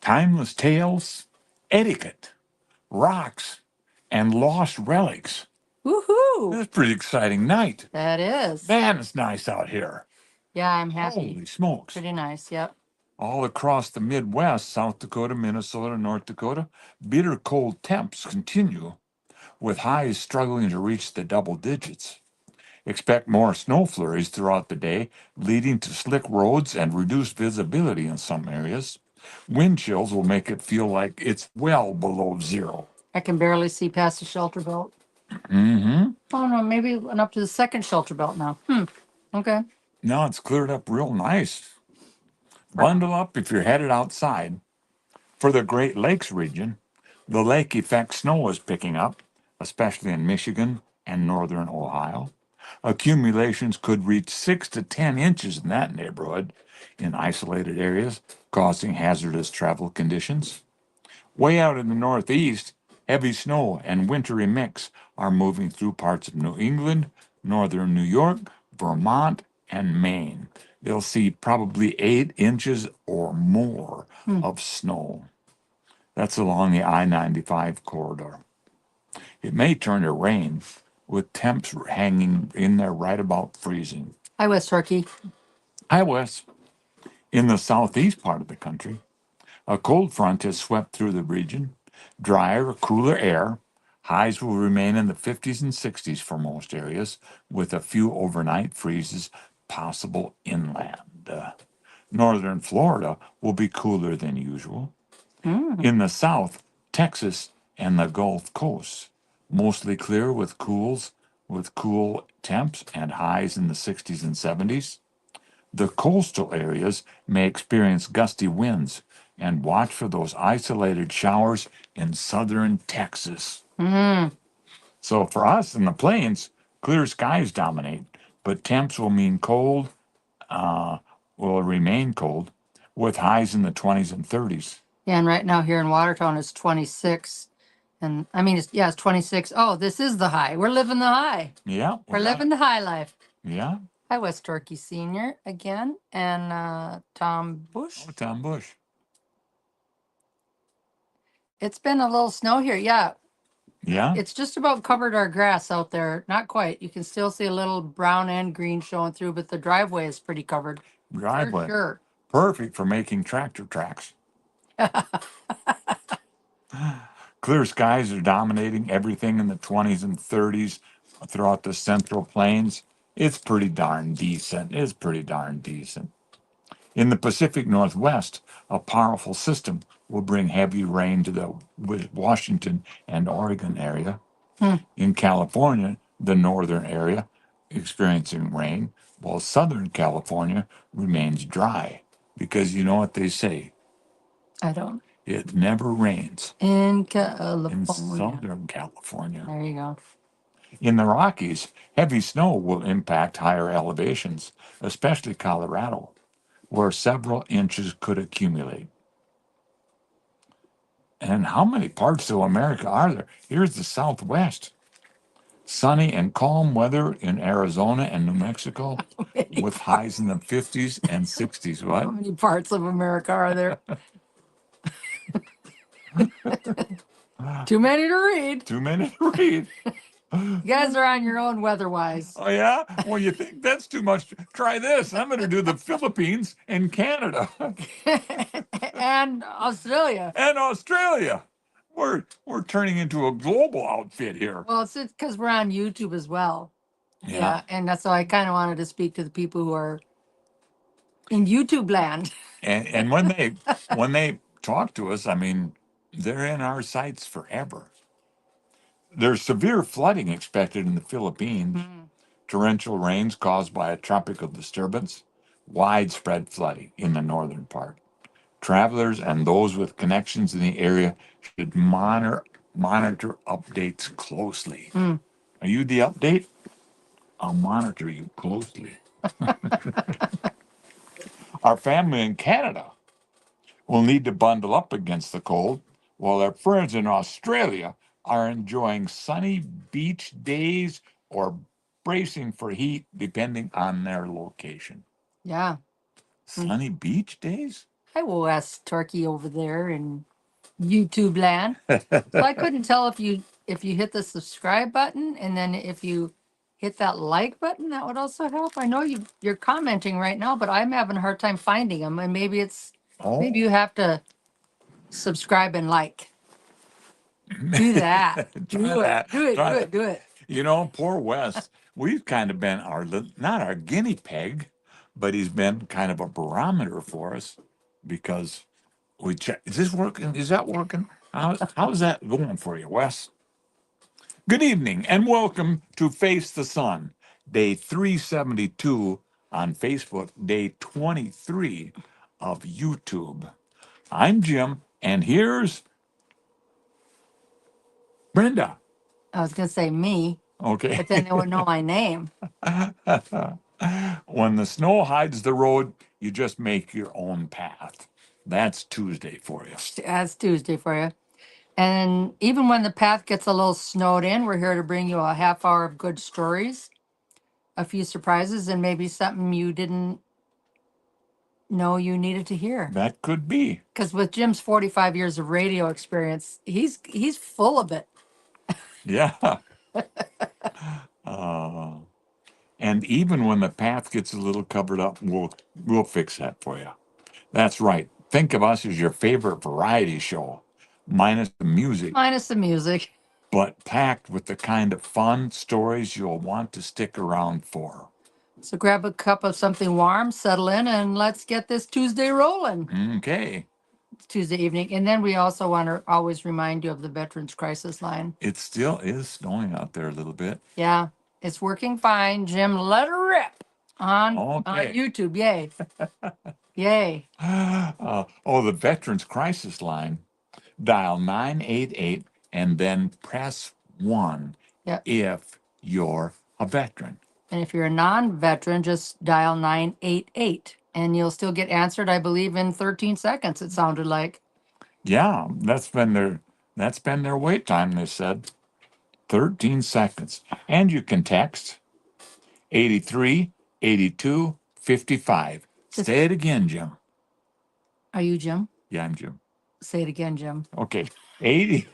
timeless tales, etiquette, rocks, and lost relics. Woohoo! That's a pretty exciting night. That is. Man, it's nice out here. Yeah, I'm happy. Holy smokes. Pretty nice, yep. All across the Midwest, South Dakota, Minnesota, North Dakota, bitter cold temps continue, with highs struggling to reach the double digits. Expect more snow flurries throughout the day, leading to slick roads and reduced visibility in some areas. Wind chills will make it feel like it's well below zero. I can barely see past the shelter belt. Mm-hmm. Oh no, maybe it went up to the second shelter belt now. Okay. Now it's cleared up real nice. Bundle up if you're headed outside. For the Great Lakes region, the lake effect snow is picking up, especially in Michigan and northern Ohio. Accumulations could reach 6 to 10 inches in that neighborhood in isolated areas, causing hazardous travel conditions. Way out in the northeast, heavy snow and wintry mix are moving through parts of New England, northern New York, Vermont, and Maine. They'll see probably 8 inches or more of snow. That's along the I-95 corridor. It may turn to rain, with temps hanging in there right about freezing. Hi, West Turkey. Hi, Wes. In the southeast part of the country, a cold front has swept through the region. Drier, cooler air. Highs will remain in the 50s and 60s for most areas, with a few overnight freezes possible inland. Northern Florida will be cooler than usual. In the south, Texas and the Gulf Coast, mostly clear with cool temps and highs in the 60s and 70s. The coastal areas may experience gusty winds, and watch for those isolated showers in southern Texas. So for us in the plains, clear skies dominate, but temps will mean cold, will remain cold, with highs in the 20s and 30s. Yeah, and right now here in Watertown it's 26. And I mean, it's 26. Oh, this is the high. We're living the high. Yeah. We're living the high life. Yeah. Hi, West Turkey Senior again, and Tom Bush. Oh, Tom Bush. It's been a little snow here. Yeah, Yeah. it's just about covered our grass out there. Not quite. You can still see a little brown and green showing through, but the driveway is pretty covered. Driveway. For sure. Perfect for making tractor tracks. Clear skies are dominating everything in the 20s and 30s throughout the central plains. It's pretty darn decent. In the Pacific Northwest, a powerful system will bring heavy rain to the Washington and Oregon area. In California, the northern area experiencing rain, while Southern California remains dry. Because you know what they say, I don't. it never rains In in California. Southern California. There you go. In the Rockies, heavy snow will impact higher elevations, especially Colorado, where several inches could accumulate. And how many parts of America are there? Here's the Southwest. Sunny and calm weather in Arizona and New Mexico, with highs in the 50s and 60s. How What? many parts of America are there? Too many to read. Too many to read. You guys are on your own weather-wise. Oh, yeah? Well, you think that's too much? Try this. I'm going to do the Philippines and Canada And Australia. and Australia. We're turning into a global outfit here. Well, it's because we're on YouTube as well. Yeah. And that's why I kind of wanted to speak to the people who are in YouTube land. And when they talk to us, I mean, they're in our sights forever. There's severe flooding expected in the Philippines, torrential rains caused by a tropical disturbance, widespread flooding in the northern part. Travelers and those with connections in the area should monitor updates closely. Are you the update? I'll monitor you closely. Our family in Canada will need to bundle up against the cold, while our friends in Australia are enjoying sunny beach days or bracing for heat, depending on their location. Yeah. Sunny beach days? Hi, Wes Turkey over there in YouTube land. So I couldn't tell if you hit the subscribe button and then if you hit that like button, that would also help. I know you're commenting right now, but I'm having a hard time finding them. And maybe maybe you have to subscribe and like. Do that. Try Do it. that. Do it. Try Do that. it. Do it. You know, poor Wes, we've kind of been not our guinea pig, but he's been kind of a barometer for us because we check. Is this working? Is that working? How's that going for you, Wes? Good evening and welcome to Face the Sun, day 372 on Facebook, day 23 of YouTube. I'm Jim, and here's Brenda. I was going to say me, Okay. but then they wouldn't know my name. When the snow hides the road, you just make your own path. That's Tuesday for you. That's Tuesday for you. And even when the path gets a little snowed in, we're here to bring you a half hour of good stories, a few surprises, and maybe something you didn't know you needed to hear. That could be. Because with Jim's 45 years of radio experience, he's full of it. Yeah. And even when the path gets a little covered up, we'll fix that for you. That's right. Think of us as your favorite variety show, minus the music, Minus the music. but packed with the kind of fun stories you'll want to stick around for. So grab a cup of something warm, settle in, and let's get this Tuesday rolling. Okay. Tuesday evening. And then we also want to always remind you of the Veterans Crisis Line. It still is snowing out there a little bit. Yeah, it's working fine. Jim, let her rip on Okay. YouTube. Yay. Yay. The Veterans Crisis Line, dial 988 and then press 1 Yep. if you're a veteran. And if you're a non-veteran, just dial 988 and you'll still get answered, I believe, in 13 seconds, it sounded like. Yeah, that's been their wait time, they said. 13 seconds. And you can text 83 82 55. Say it again, Jim. Are you Jim? Yeah, I'm Jim. Say it again, Jim. Okay. 83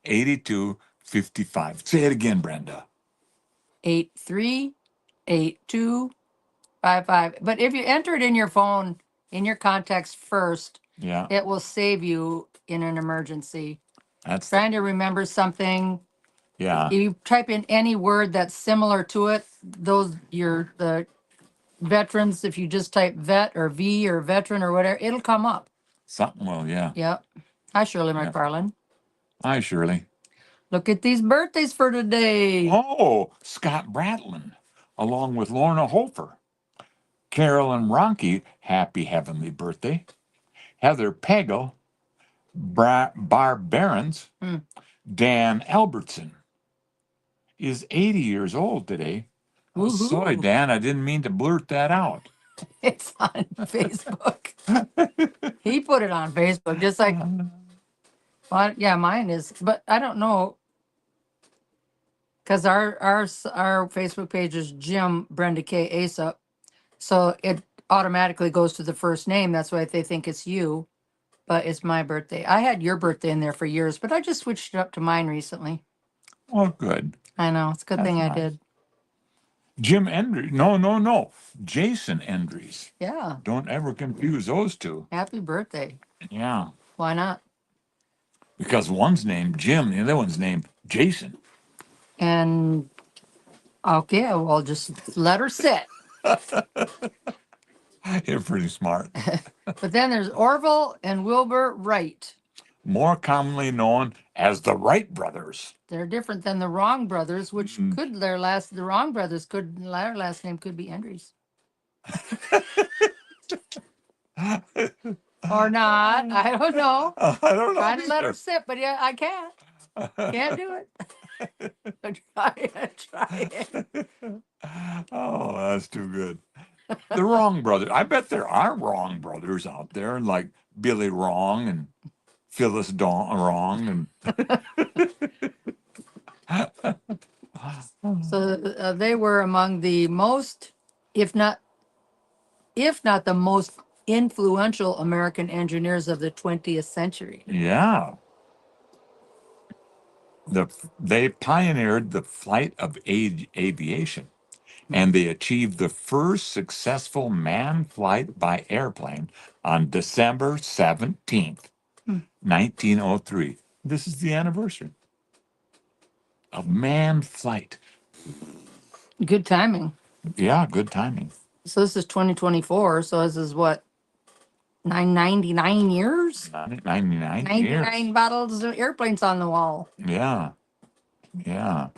82 55. Say it again, Brenda. 838255. But if you enter it in your phone, in your contacts first, Yeah, it will save you in an emergency. that's Trying to remember something. yeah. If you type in any word that's similar to it, the veterans, if you just type vet or V or veteran or whatever, it'll come up. Something will, yeah. Yep. Hi, Shirley Yeah. McFarland. Hi, Shirley. Look at these birthdays for today. Oh, Scott Bratlin, along with Lorna Hofer. Carolyn Ronke, happy heavenly birthday. Heather Pagel, Barb Behrens, Dan Albertson is 80 years old today. Oh, sorry, Woohoo. Dan, I didn't mean to blurt that out. It's on Facebook. He put it on Facebook, just like, well, yeah, mine is, but I don't know. Because our Facebook page is Jim Brenda K Asa, so it automatically goes to the first name. That's why they think it's you, but it's my birthday. I had your birthday in there for years, but I just switched it up to mine recently. Oh, good. I know, it's a good That's thing I nice. did. Jim Endries. No. Jason Endries. Yeah, Don't ever confuse those two. happy birthday. Yeah. Why not? Because one's named Jim, the other one's named Jason. And okay, well, just let her sit. You're pretty smart. But then there's Orville and Wilbur Wright. More commonly known as the Wright brothers. They're different than the Wrong brothers, which the Wrong brothers their last name could be Endries. Or not. I don't know. I don't know. Trying to let her sit, but yeah, I can't. Can't do it. Try it. Oh, that's too good. The Wrong brothers. I bet there are Wrong brothers out there, like Billy Wrong and Phyllis Wrong. So they were among the most, if not if not the most influential American engineers of the 20th century. Yeah. They pioneered the flight of aviation, and they achieved the first successful manned flight by airplane on December 17th, 1903. This is the anniversary of manned flight. Good timing. Yeah, good timing. So this is 2024. So this is what, 999 years? 99 99 years. bottles of airplanes on the wall. Yeah, yeah.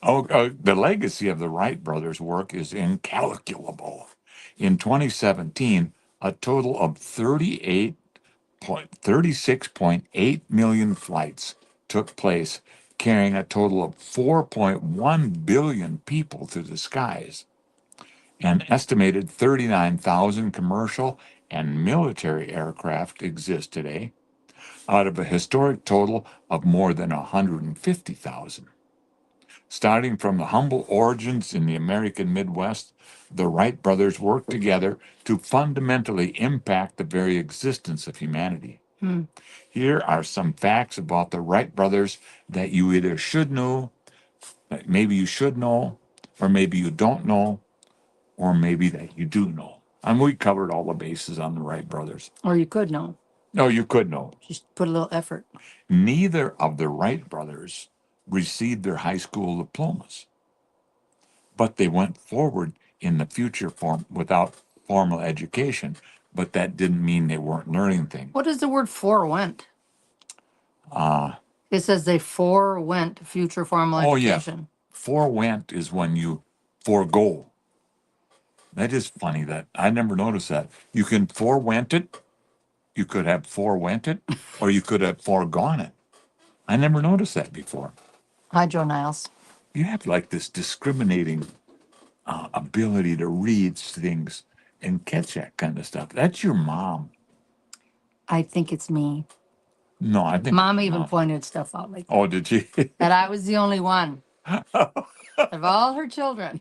The legacy of the Wright brothers' work is incalculable. In 2017, a total of 36.8 million flights took place, carrying a total of 4.1 billion people through the skies. An estimated 39,000 commercial and military aircraft exist today, out of a historic total of more than 150,000. Starting from the humble origins in the American Midwest, the Wright brothers worked together to fundamentally impact the very existence of humanity. Here are some facts about the Wright brothers that you either should know, that maybe you should know, or maybe you don't know, or maybe that you do know. And we covered all the bases on the Wright brothers. Or you could know. No, you could know. Just put a little effort. Neither of the Wright brothers received their high school diplomas, but they went forward in the future without formal education. But that didn't mean they weren't learning things. What does the word forewent? It says they forewent future formal Oh, yeah. education. Forewent is when you forego. That is funny that I never noticed that. You can forewent it. You could have forewent it, or you could have foregone it. I never noticed that before. Hi, Joe Niles. You have like this discriminating ability to read things and catch that kind of stuff. That's your mom. I think it's me. No, I think Mom even pointed stuff out like that. Oh, did she? That I was the only one of all her children.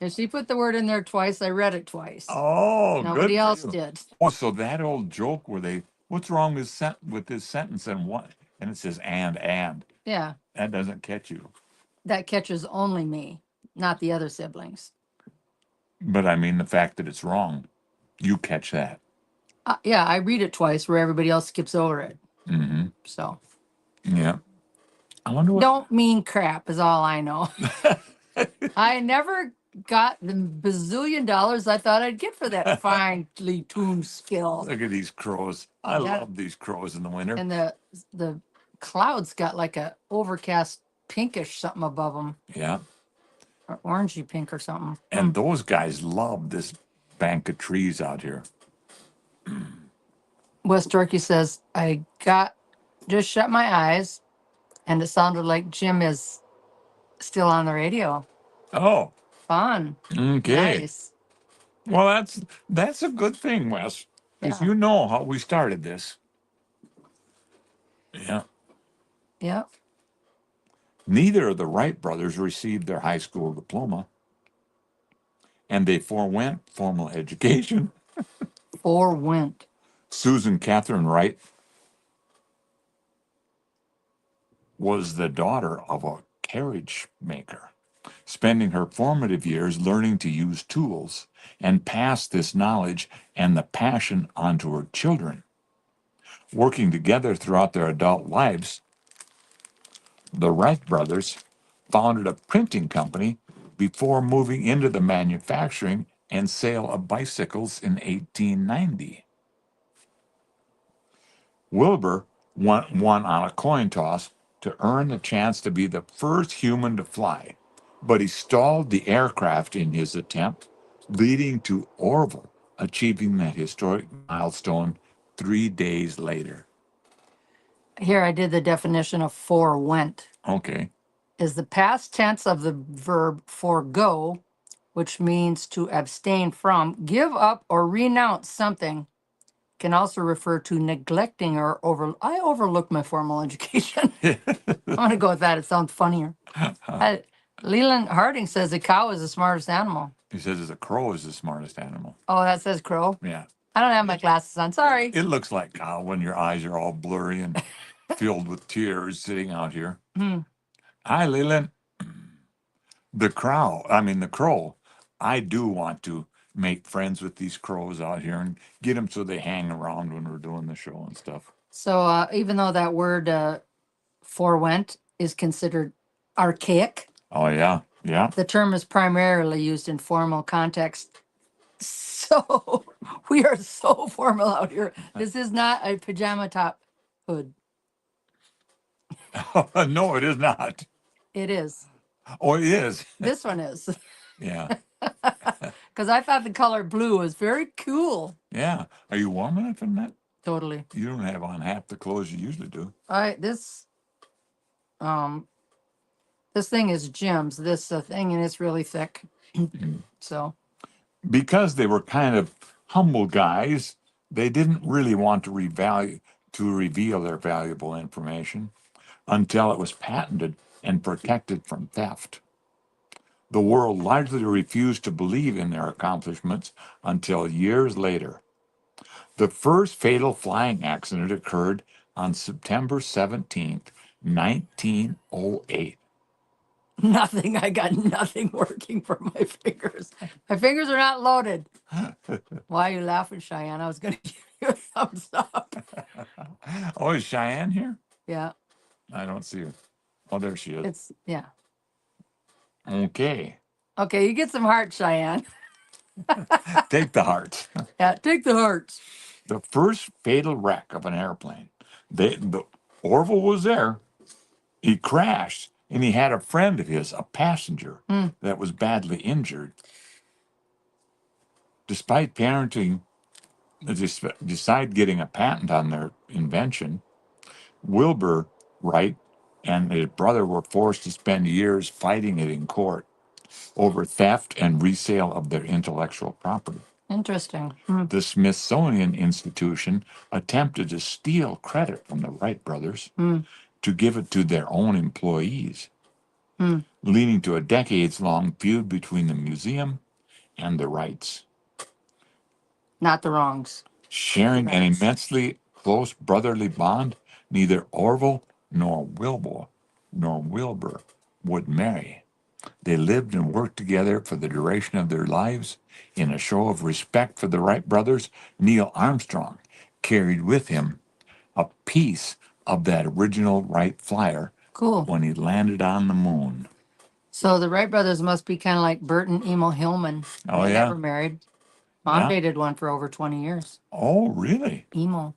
If she put the word in there twice, I read it twice. Oh, Nobody good for else you. did. Oh, so that old joke where what's wrong with this sentence and what? And it says and. Yeah, That doesn't catch you. that catches only me, not the other siblings. But I mean the fact that it's wrong, you catch that. Yeah, I read it twice where everybody else skips over it. Mm-hmm. So Yeah. I wonder what. don't mean crap is all I know. I never got the bazillion dollars I thought I'd get for that finely tuned skill. Look at these crows. I Yeah. love these crows in the winter. And the clouds got like a overcast pinkish something above them, Yeah. or orangey pink or something. And those guys love this bank of trees out here. West Turkey says, just shut my eyes, and it sounded like Jim is still on the radio. Oh, Fun. okay. Nice. Well, that's a good thing, Wes, because Yeah. you know how we started this. Yeah. Yep. Neither of the Wright brothers received their high school diploma, and they forewent formal education. Forewent. Susan Catherine Wright was the daughter of a carriage maker, spending her formative years learning to use tools and pass this knowledge and the passion on to her children. Working together throughout their adult lives, the Wright brothers founded a printing company before moving into the manufacturing and sale of bicycles in 1890. Wilbur won on a coin toss to earn the chance to be the first human to fly, but he stalled the aircraft in his attempt, leading to Orville achieving that historic milestone 3 days later. Here I did the definition of forewent. Okay. Is the past tense of the verb forego, which means to abstain from, give up, or renounce something. Can also refer to neglecting or I overlooked my formal education. I'm going to go with that. It sounds funnier. Leland Harding says a cow is the smartest animal. He says a crow is the smartest animal. Oh, that says crow. Yeah. I don't have my glasses on. Sorry. It looks like cow when your eyes are all blurry and filled with tears sitting out here. Hi, Leland. The crow. I do want to make friends with these crows out here and get them so they hang around when we're doing the show and stuff. So even though that word forewent is considered archaic, Oh, yeah. Yeah. the term is primarily used in formal context. So we are so formal out here. This is not a pajama top hood. No, it is not. It is. Oh, it is. This one is. Yeah. Because I thought the color blue was very cool. Yeah. Are you warm enough in that? Totally. You don't have on half the clothes you usually do. This thing is Jim's. This thing, and it's really thick. So Because they were kind of humble guys, they didn't really want to reveal their valuable information until it was patented and protected from theft. The world largely refused to believe in their accomplishments until years later. The first fatal flying accident occurred on September 17th, 1908. nothing. I got nothing working for my fingers. My fingers are not loaded. Why are you laughing, Cheyenne? I was going to give you a thumbs up. Oh, is Cheyenne here? Yeah, I don't see her. Oh, there she is. yeah. Okay. Okay, you get some hearts, Cheyenne. Take the hearts. Yeah, take the hearts. The first fatal wreck of an airplane. The Orville was there. He crashed, and he had a friend of his, a passenger, that was badly injured. Despite decide getting a patent on their invention, Wilbur Wright and his brother were forced to spend years fighting it in court over theft and resale of their intellectual property. Interesting. The Smithsonian Institution attempted to steal credit from the Wright brothers to give it to their own employees, leading to a decades-long feud between the museum and the Wrights. Not the wrongs. Sharing an immensely close brotherly bond, neither Orville nor Wilbur would marry. They lived and worked together for the duration of their lives. In a show of respect for the Wright brothers, Neil Armstrong carried with him a piece of that original Wright flyer Cool. when he landed on the moon. So the Wright brothers must be kind of like Bert and Emil Hillman. Oh, They yeah? never married. Mom Yeah. dated one for over 20 years. Oh, really? Emil.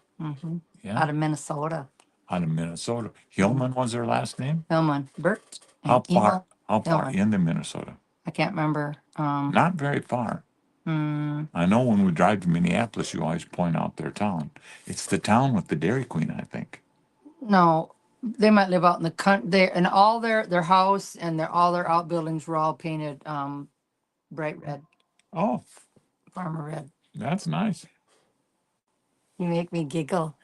Yeah. Out of Minnesota. Out of Minnesota. Hillman was their last name? Hillman. Bert and How Emil. far Hillman. into Minnesota? I can't remember. Not very far. I know when we drive to Minneapolis, you always point out their town. It's the town with the Dairy Queen, I think. No, they might live out in the country. And all their house and all their outbuildings were all painted bright red, Oh, farmer red. that's nice. You make me giggle.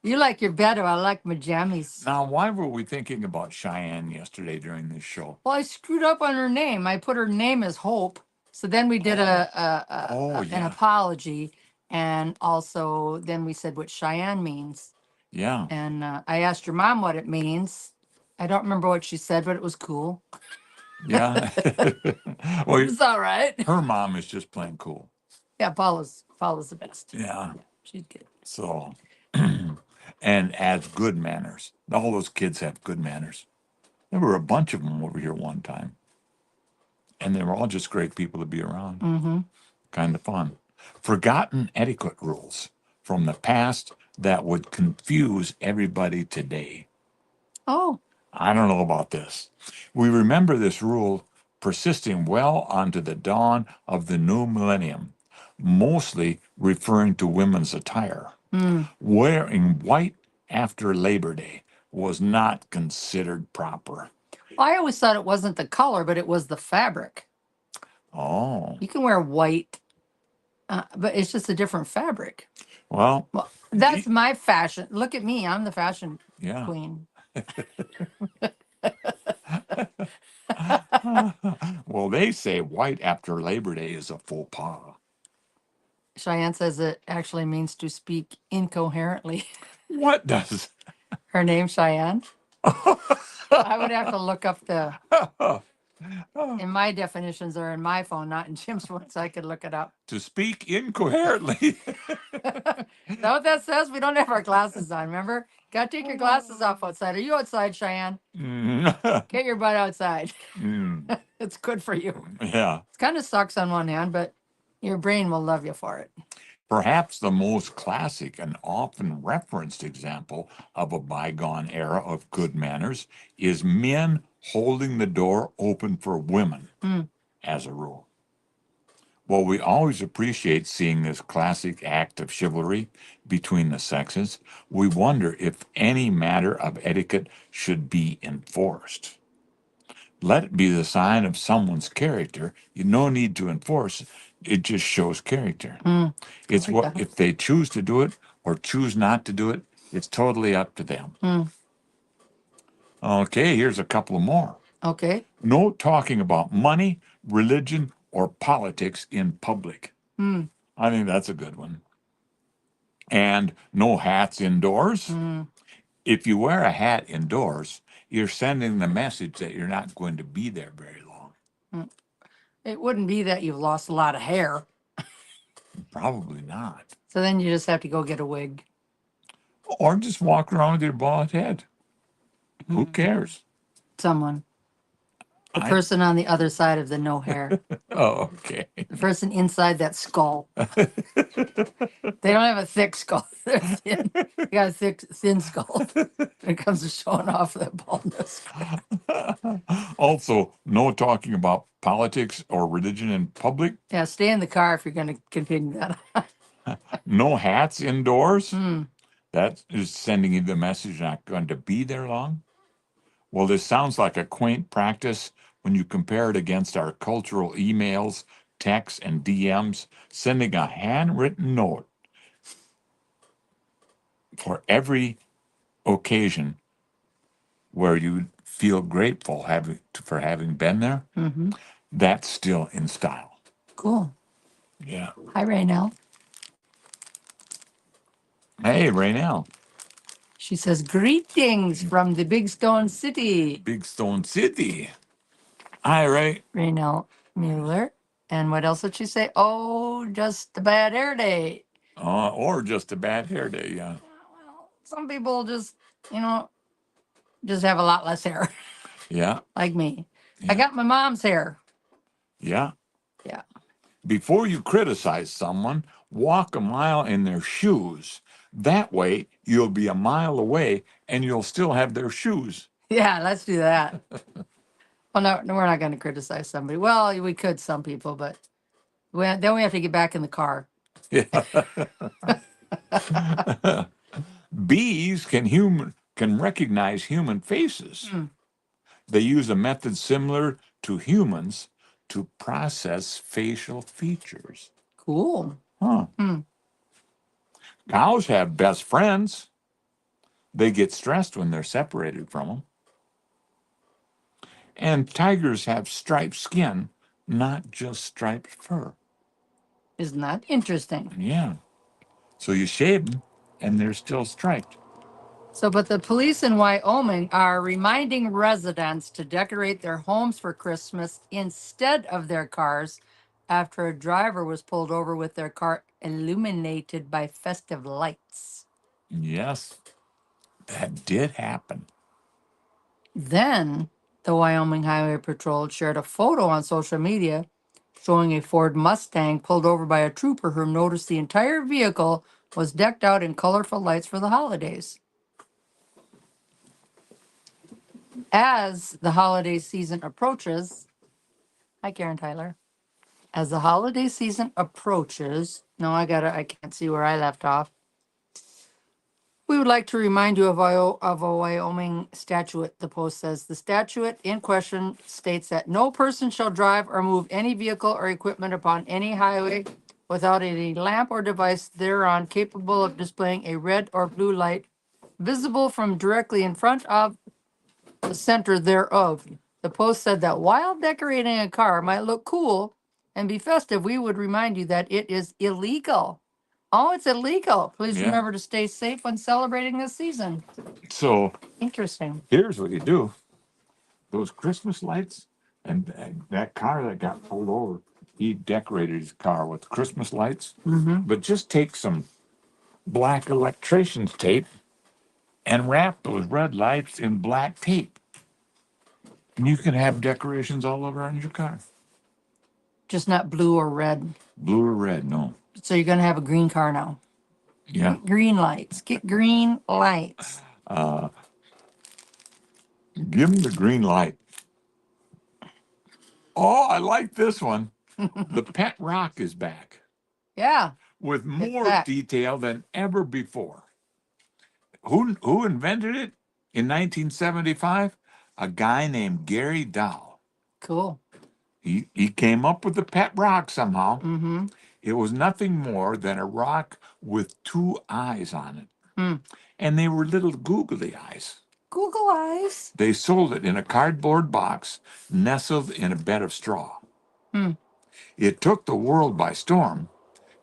You like your better. I like my jammies. Now, why were we thinking about Cheyenne yesterday during this show? Well, I screwed up on her name. I put her name as Hope. So then we did an apology. And also then we said what Cheyenne means. Yeah. And I asked your mom what it means. I don't remember what she said, but it was cool. Yeah. Well, It's all right. her mom is just plain cool. Yeah, Paula's the best. Yeah. She's good. So, and has good manners. All those kids have good manners. There were a bunch of them over here one time. And they were all just great people to be around. Kind of fun. Forgotten etiquette rules from the past that would confuse everybody today. Oh. I don't know about this. We remember this rule persisting well onto the dawn of the new millennium, mostly referring to women's attire. Wearing white after Labor Day was not considered proper. I always thought it wasn't the color, but it was the fabric. Oh. You can wear white, but it's just a different fabric. Well, that's my fashion. Look at me. I'm the fashion yeah. queen. Well, they say white after Labor Day is a faux pas. Cheyenne says it actually means to speak incoherently. What does? Her name, Cheyenne. I would have to look up and my definitions are in my phone, not in Jim's one, so I could look it up. To speak incoherently. Is that what that says? We don't have our glasses on, remember? Gotta take your glasses off outside. Are you outside, Cheyenne? Get your butt outside. It's good for you. Yeah. It kind of sucks on one hand, but your brain will love you for it. Perhaps the most classic and often referenced example of a bygone era of good manners is men holding the door open for women, as a rule. While we always appreciate seeing this classic act of chivalry between the sexes, we wonder if any matter of etiquette should be enforced. Let it be the sign of someone's character. You no need to enforce. It just shows character. It's Oh, what yeah. if they choose to do it or choose not to do it. It's totally up to them. Okay, here's a couple of more. Okay. No talking about money, religion, or politics in public. I think that's a good one. And no hats indoors. If you wear a hat indoors, you're sending the message that you're not going to be there very long. It wouldn't be that you've lost a lot of hair. Probably not. So then you just have to go get a wig. Or just walk around with your bald head. Who cares? Someone. The I- person on the other side of the no hair. Oh, okay. The person inside that skull. They don't have a thick skull. They're thin. They got a thin skull when it comes to showing off that baldness. Also, no talking about politics or religion in public. Yeah, stay in the car if you're going to continue that. No hats indoors. That is sending you the message you're not going to be there long. Well, this sounds like a quaint practice when you compare it against our cultural emails, texts, and DMs, sending a handwritten note for every occasion where you feel grateful for having been there. That's still in style. Cool. Yeah. Hi, Raynell. Hey, Raynell. She says, greetings from the Big Stone City. Big Stone City. Hi, Ray. Raynell Mueller. And what else did she say? Oh, just a bad hair day. Or just a bad hair day, yeah. Well, some people just, just have a lot less hair. Yeah. Like me. Yeah. I got my mom's hair. Yeah. Yeah. Before you criticize someone, walk a mile in their shoes. That way, you'll be a mile away and you'll still have their shoes. Yeah, let's do that. Well, no, we're not going to criticize somebody. Well, we could, some people, but then we have to get back in the car. Yeah. Bees can recognize human faces. They use a method similar to humans to process facial features. Cool. Huh. Cows have best friends. They get stressed when they're separated from them. And tigers have striped skin, not just striped fur. Isn't that interesting? Yeah. So you shave them and they're still striped. So, but the police in Wyoming are reminding residents to decorate their homes for Christmas instead of their cars after a driver was pulled over with their car illuminated by festive lights. Yes, that did happen. Then the Wyoming Highway Patrol shared a photo on social media showing a Ford Mustang pulled over by a trooper who noticed the entire vehicle was decked out in colorful lights for the holidays. As the holiday season approaches, hi Karen Tyler. As the holiday season approaches, I can't see where I left off. We would like to remind you of a Wyoming statute. The post says the statute in question states that no person shall drive or move any vehicle or equipment upon any highway without a lamp or device thereon capable of displaying a red or blue light visible from directly in front of the center thereof. The post said that while decorating a car might look cool and be festive, we would remind you that it is illegal. Oh, it's illegal. Please Yeah. remember to stay safe when celebrating this season. So Interesting. here's what you do. Those Christmas lights and that car that got pulled over, he decorated his car with Christmas lights. Mm-hmm. But just take some black electrician's tape and wrap those red lights in black tape. And you can have decorations all over on your car. Just not blue or red. Blue or red, no. So you're going to have a green car now. Yeah. Get green lights. Get green lights. Give them the green light. Oh, I like this one. The pet rock is back Yeah. with more back. detail than ever before. Who invented it in 1975? A guy named Gary Dow. Cool. He came up with the pet rock somehow. Mm-hmm. It was nothing more than a rock with two eyes on it. Hmm. And they were little googly eyes. Google eyes. They sold it in a cardboard box nestled in a bed of straw. Hmm. It took the world by storm.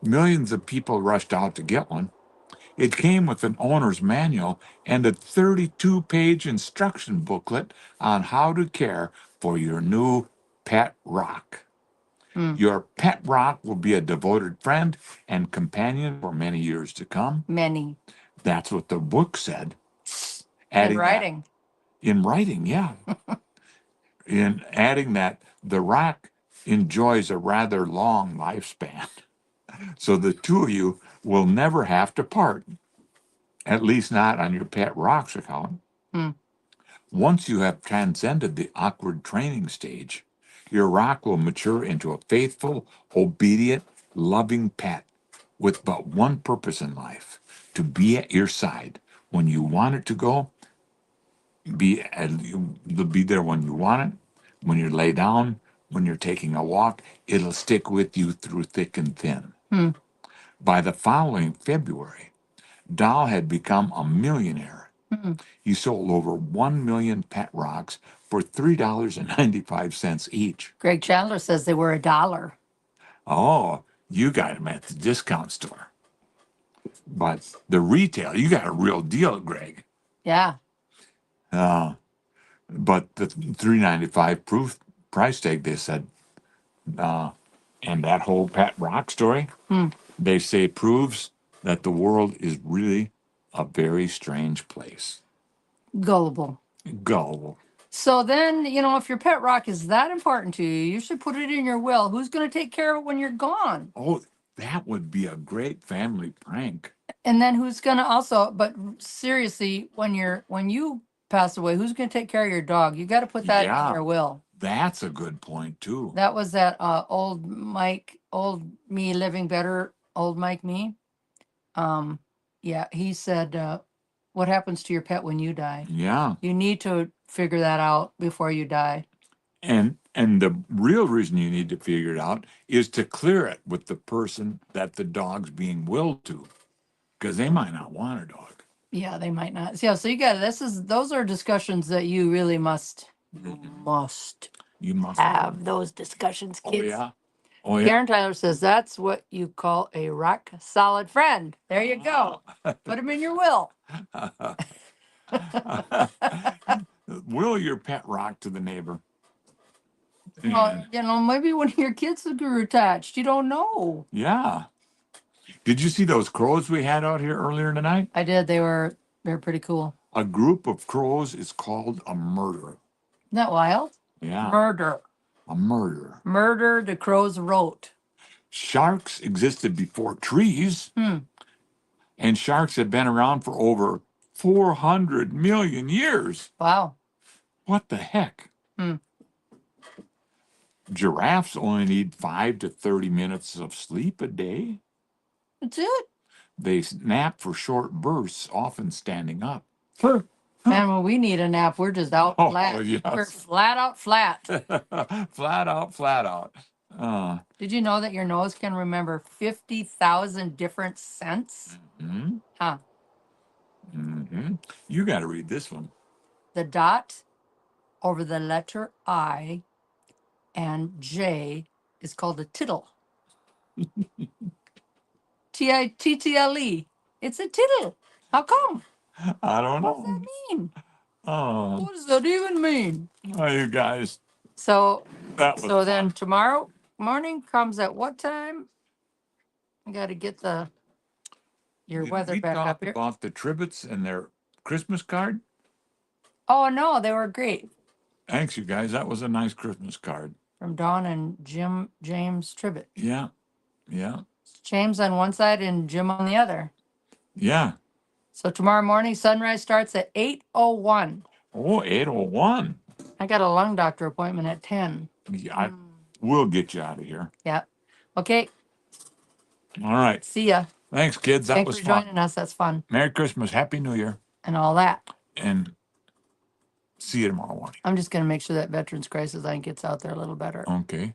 Millions of people rushed out to get one. It came with an owner's manual and a 32-page instruction booklet on how to care for your new pet rock. Hmm. Your pet rock will be a devoted friend and companion for many years to come. Many. That's what the book said. In writing. In writing, yeah. In adding that the rock enjoys a rather long lifespan. So the two of you will never have to part, at least not on your pet rocks account. Hmm. Once you have transcended the awkward training stage, your rock will mature into a faithful, obedient, loving pet with but one purpose in life: to be at your side when you want it to go. It'll be there when you want it, when you lay down, when you're taking a walk. It'll stick with you through thick and thin. Hmm. By the following February, Dahl had become a millionaire. Hmm. He sold over 1 million pet rocks for $3.95 each. Greg Chandler says they were $1. Oh, you got them at the discount store. But the retail, you got a real deal, Greg. Yeah. But the $3.95 proof price tag, they said, and that whole pet rock story, they say proves that the world is really a very strange place. Gullible. Gullible. So then, if your pet rock is that important to you, you should put it in your will. Who's going to take care of it when you're gone? Oh, that would be a great family prank. And then who's going to also, but seriously, when you pass away, who's going to take care of your dog? You got to put that in your will. That's a good point too. That was that old me living better, old Mike me. Yeah, he said, what happens to your pet when you die? Yeah. You need to figure that out before you die. And the real reason you need to figure it out is to clear it with the person that the dog's being willed to, because they might not want a dog. Yeah, they might not. Yeah, so you got those are discussions that you really must You must have those discussions, Oh kids. yeah. Oh yeah. Karen Tyler says that's what you call a rock solid friend. There you go. Put him in your will. Will your pet rock to the neighbor? Well, maybe one of your kids grew attached. You don't know. Yeah. Did you see those crows we had out here earlier tonight? I did. They're pretty cool. A group of crows is called a murder. Isn't that wild? Yeah. Murder. A murder. Murder, the crows wrote. Sharks existed before trees, and sharks have been around for over 400 million years. Wow. What the heck? Giraffes only need 5 to 30 minutes of sleep a day. That's it. They nap for short bursts, often standing up. Man, when we need a nap, we're just out flat. Yes. We're flat out flat. Flat out, flat out. Did you know that your nose can remember 50,000 different scents? Mm-hmm. Huh. Mm-hmm. You got to read this one. The dot over the letter I, and J is called a tittle. Tittle. It's a tittle. How come? I don't What does know. that mean? Oh, What does that even mean? oh, you guys. So, That was so then fun. tomorrow morning comes at what time? I got to get your Did weather we back talk up here. about the Tribbets and their Christmas card? Oh no, they were great. Thanks, you guys. That was a nice Christmas card. From Dawn and James Tribbett. Yeah, yeah, James on one side and Jim on the other. yeah. So tomorrow morning, sunrise starts at 8:01. Oh, 8:01. I got a lung doctor appointment at 10. Yeah, we'll get you out of here. Yeah. Okay. All right. See ya. Thanks, kids. That Thanks was for fun. joining us. That's fun. Merry Christmas. Happy New Year. And all that. And see you tomorrow morning. I'm just going to make sure that Veterans Crisis Line gets out there a little better. Okay.